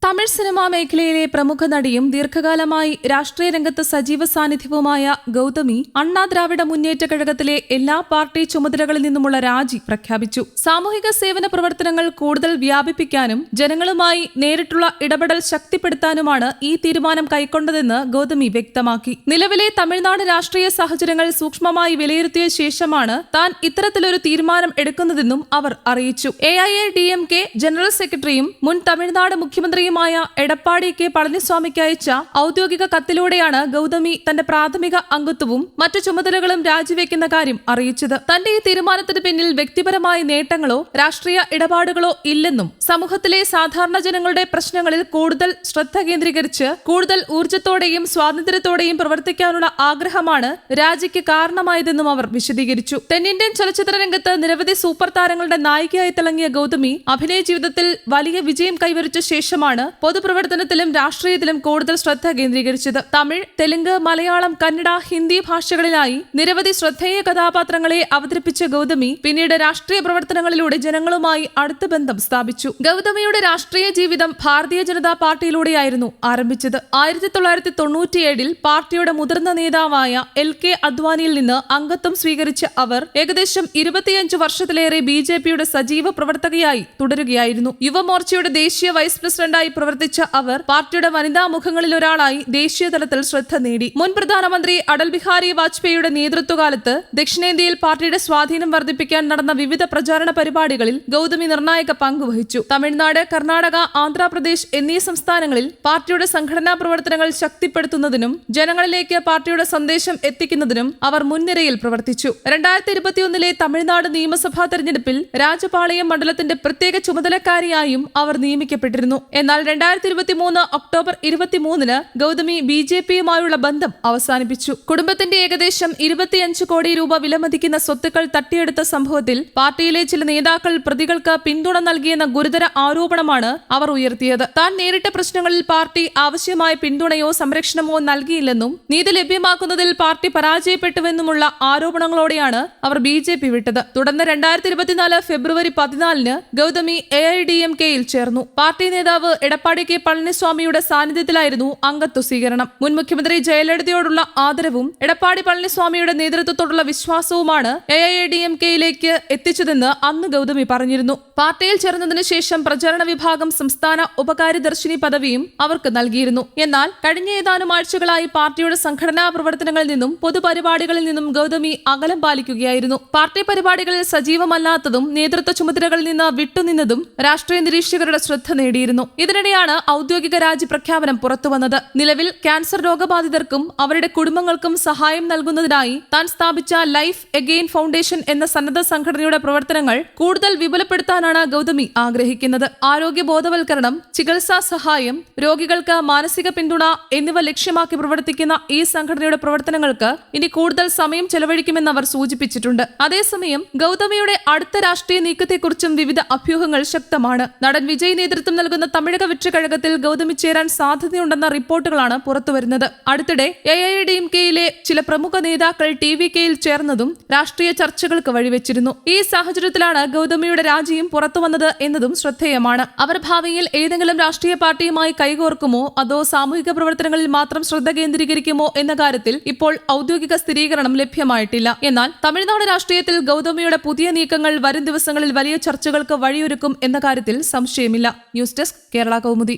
Tamil cinema മേഖലയിലെ പ്രമുഖ നടിയും ദീർഘകാലമായി രാഷ്ട്രീയ രംഗത്ത് സജീവ സാന്നിധ്യവുമായ ഗൗതമി അണ്ണാ ദ്രാവിഡ മുന്നേറ്റ കഴകത്തിലെ എല്ലാ പാർട്ടി ചുമതലകളിൽ നിന്നുമുള്ള രാജി പ്രഖ്യാപിച്ചു. സാമൂഹിക സേവന പ്രവർത്തനങ്ങൾ കൂടുതൽ വ്യാപിപ്പിക്കാനും ജനങ്ങളുമായി നേരിട്ടുള്ള ഇടപെടൽ ശക്തിപ്പെടുത്താനുമാണ് ഈ തീരുമാനം കൈക്കൊണ്ടതെന്ന് ഗൗതമി വ്യക്തമാക്കി. നിലവിലെ തമിഴ്നാട് രാഷ്ട്രീയ സാഹചര്യങ്ങൾ സൂക്ഷ്മമായി വിലയിരുത്തിയ ശേഷമാണ് താൻ ഇത്തരത്തിലൊരു തീരുമാനം എടുക്കുന്നതെന്നും അവർ അറിയിച്ചു. AIADMK ജനറൽ സെക്രട്ടറിയും മുൻ തമിഴ്നാട് മുഖ്യമന്ത്രിയുമായ എടപ്പാടി കെ പളനിസ്വാമിക്ക് അയച്ച ഔദ്യോഗിക കത്തിലൂടെയാണ് ഗൗതമി തന്റെ പ്രാഥമിക അംഗത്വവും മറ്റു ചുമതലകളും രാജിവെക്കുന്ന കാര്യം അറിയിച്ചത്. തന്റെ ഈ തീരുമാനത്തിന് പിന്നിൽ വ്യക്തിപരമായ നേട്ടങ്ങളോ രാഷ്ട്രീയ ഇടപാടുകളോ ഇല്ലെന്നും സമൂഹത്തിലെ സാധാരണ ജനങ്ങളുടെ പ്രശ്നങ്ങളിൽ കൂടുതൽ ശ്രദ്ധ കേന്ദ്രീകരിച്ച് കൂടുതൽ ഊർജ്ജത്തോടെയും സ്വാതന്ത്ര്യത്തോടെയും പ്രവർത്തിക്കാനുള്ള ആഗ്രഹമാണ് രാജിക്ക് കാരണമായതെന്നും അവർ വിശദീകരിച്ചു. തെന്നിന്ത്യൻ ചലച്ചിത്ര രംഗത്ത് നിരവധി സൂപ്പർ താരങ്ങളുടെ നായികയായി തിളങ്ങിയ ഗൗതമി അഭിനയ ജീവിതത്തിൽ വലിയ വിജയം കൈവരിച്ച ശേഷമാണ് പൊതുപ്രവർത്തനത്തിലും രാഷ്ട്രീയത്തിലും കൂടുതൽ ശ്രദ്ധ കേന്ദ്രീകരിച്ചത്. തമിഴ്, തെലുങ്ക്, മലയാളം, കന്നഡ, ഹിന്ദി ഭാഷകളിലായി നിരവധി ശ്രദ്ധേയ കഥാപാത്രങ്ങളെ അവതരിപ്പിച്ച ഗൗതമി പിന്നീട് രാഷ്ട്രീയ പ്രവർത്തനങ്ങളിലൂടെ ജനങ്ങളുമായി അടുത്ത ബന്ധം സ്ഥാപിച്ചു. ഗൗതമിയുടെ രാഷ്ട്രീയ ജീവിതം ഭാരതീയ ജനതാ പാർട്ടിയിലൂടെയായിരുന്നു ആരംഭിച്ചത്. 1997 പാർട്ടിയുടെ മുതിർന്ന നേതാവായ LK അദ്വാനിയിൽ നിന്ന് അംഗത്വം സ്വീകരിച്ച അവർ ഏകദേശം 25 വർഷത്തിലേറെ BJPയുടെ സജീവ പ്രവർത്തകയായി തുടരുകയായിരുന്നു. യുവമോർച്ചയുടെ ദേശീയ വൈസ് പ്രസിഡന്റായി പ്രവർത്തിച്ച അവർ പാർട്ടിയുടെ വനിതാ മുഖങ്ങളിൽ ഒരാളായി ദേശീയ തലത്തിൽ ശ്രദ്ധ നേടി. മുൻ പ്രധാനമന്ത്രി അടൽ ബിഹാരി വാജ്പേയിയുടെ നേതൃത്വകാലത്ത് ദക്ഷിണേന്ത്യയിൽ പാർട്ടിയുടെ സ്വാധീനം വർദ്ധിപ്പിക്കാൻ നടന്ന വിവിധ പ്രചാരണ പരിപാടികളിൽ ഗൗതമി നിർണായക പങ്കുവഹിച്ചു. തമിഴ്നാട്, കർണാടക, ആന്ധ്രാപ്രദേശ് എന്നീ സംസ്ഥാനങ്ങളിൽ പാർട്ടിയുടെ സംഘടനാ പ്രവർത്തനങ്ങൾ ശക്തിപ്പെടുത്തുന്നതിനും ജനങ്ങളിലേക്ക് പാർട്ടിയുടെ സന്ദേശം എത്തിക്കുന്നതിനും അവർ മുൻനിരയിൽ പ്രവർത്തിച്ചു. 2021 തമിഴ്നാട് നിയമസഭാ തെരഞ്ഞെടുപ്പിൽ രാജപാളയം മണ്ഡലത്തിന്റെ പ്രത്യേക ചുമതലക്കാരിയായും അവർ നിയമിക്കപ്പെട്ടിരുന്നു. എന്നാൽ 2023 ഒക്ടോബർ 23 ഗൗതമി BJPയുമായുള്ള ബന്ധം അവസാനിപ്പിച്ചു. കുടുംബത്തിന്റെ ഏകദേശം 25 കോടി രൂപ വിലമതിക്കുന്ന സ്വത്തുക്കൾ തട്ടിയെടുത്ത സംഭവത്തിൽ പാർട്ടിയിലെ ചില നേതാക്കൾ പ്രതികൾക്ക് പിന്തുണ നൽകിയെന്ന ഗുരുതര ആരോപണമാണ് അവർ ഉയർത്തിയത്. താൻ നേരിട്ട പ്രശ്നങ്ങളിൽ പാർട്ടി ആവശ്യമായ പിന്തുണയോ സംരക്ഷണമോ നൽകിയില്ലെന്നും നീതി ലഭ്യമാക്കുന്നതിൽ പാർട്ടി പരാജയപ്പെട്ടുവെന്നുമുള്ള ആരോപണങ്ങളോടെയാണ് അവർ BJP വിട്ടത്. തുടർന്ന് 2024 ഫെബ്രുവരി 14 ഗൗതമി AIADMKയിൽ ചേർന്നു. പാർട്ടി നേതാവ് എടപ്പാടി കെ പളനിസ്വാമിയുടെ സാന്നിധ്യത്തിലായിരുന്നു അംഗത്വ സ്വീകരണം. മുൻ മുഖ്യമന്ത്രി ജയലളിതയോടുള്ള ആദരവും എടപ്പാടി പളനിസ്വാമിയുടെ നേതൃത്വത്തോടുള്ള വിശ്വാസവുമാണ് AIADMKയിലേക്ക് എത്തിച്ചതെന്ന് അന്ന് ഗൗതമി പറഞ്ഞിരുന്നു. പാർട്ടിയിൽ ചേർന്നതിനു ശേഷം പ്രചരണ വിഭാഗം സംസ്ഥാന ഉപകാര്യദർശിനി പദവിയും അവർക്ക് നൽകിയിരുന്നു. എന്നാൽ കഴിഞ്ഞ ഏതാനും ആഴ്ചകളായി പാർട്ടിയുടെ സംഘടനാ പ്രവർത്തനങ്ങളിൽ നിന്നും പൊതുപരിപാടികളിൽ നിന്നും ഗൗതമി അകലം പാലിക്കുകയായിരുന്നു. പാർട്ടി പരിപാടികളിൽ സജീവമല്ലാത്തതും നേതൃത്വ ചുമതലകളിൽ നിന്ന് വിട്ടുനിന്നതും രാഷ്ട്രീയ നിരീക്ഷകരുടെ ശ്രദ്ധ നേടിയിരുന്നു. ഇതിനിടെയാണ് ഔദ്യോഗിക രാജി പ്രഖ്യാപനം പുറത്തുവന്നത്. നിലവിൽ ക്യാൻസർ രോഗബാധിതർക്കും അവരുടെ കുടുംബങ്ങൾക്കും സഹായം നൽകുന്നതിനായി താൻ സ്ഥാപിച്ച ലൈഫ് എഗെയിൻ ഫൗണ്ടേഷൻ എന്ന സന്നദ്ധ സംഘടനയുടെ പ്രവർത്തനങ്ങൾ കൂടുതൽ വിപുലപ്പെടുത്താനാണ് ഗൗതമി ആഗ്രഹിക്കുന്നത്. ആരോഗ്യ ബോധവൽക്കരണം, ചികിത്സാ സഹായം, രോഗികൾക്ക് മാനസിക പിന്തുണ എന്നിവ ലക്ഷ്യമാക്കി പ്രവർത്തിക്കുന്ന ഈ സംഘടനയുടെ പ്രവർത്തനങ്ങൾക്ക് ഇനി കൂടുതൽ സമയം ചെലവഴിക്കുമെന്ന് അവർ സൂചിപ്പിച്ചിട്ടുണ്ട്. അതേസമയം ഗൗതമിയുടെ അടുത്ത രാഷ്ട്രീയ നീക്കത്തെക്കുറിച്ചും വിവിധ അഭ്യൂഹങ്ങൾ ശക്തമാണ്. നടൻ വിജയ് നേതൃത്വം നൽകുന്ന തമിഴക വെற்றி കഴകത്തിൽ ഗൗതമി ചേരാൻ സാധ്യതയുണ്ടെന്ന റിപ്പോർട്ടുകളാണ് പുറത്തുവരുന്നത്. അടുത്തിടെ AIADMKയിലെ ചില പ്രമുഖ നേതാക്കൾ TVKയിൽ ചേർന്നതും രാഷ്ട്രീയ ചർച്ചകൾക്ക് വഴിവെച്ചിരുന്നു. ഈ സാഹചര്യത്തിലാണ് ഗൗതമിയുടെ രാജിയും പുറത്തുവന്നത് എന്നതും ശ്രദ്ധേയമാണ്. അവർ ഭാവിയിൽ ഏതെങ്കിലും രാഷ്ട്രീയ പാർട്ടിയുമായി കൈകോർക്കുമോ അതോ സാമൂഹിക പ്രവർത്തനങ്ങളിൽ മാത്രം ശ്രദ്ധ കേന്ദ്രീകരിക്കുമോ എന്ന കാര്യത്തിൽ ഇപ്പോൾ ഔദ്യോഗിക സ്ഥിരീകരണം ലഭ്യമായിട്ടില്ല. എന്നാൽ തമിഴ്നാട് രാഷ്ട്രീയത്തിൽ ഗൗതമിയുടെ പുതിയ നീക്കങ്ങൾ വരും ദിവസങ്ങളിൽ വലിയ ചർച്ചകൾക്ക് വഴിയൊരുക്കും എന്ന കാര്യത്തിൽ സംശയമില്ല. News desk Kerala Kaumudi.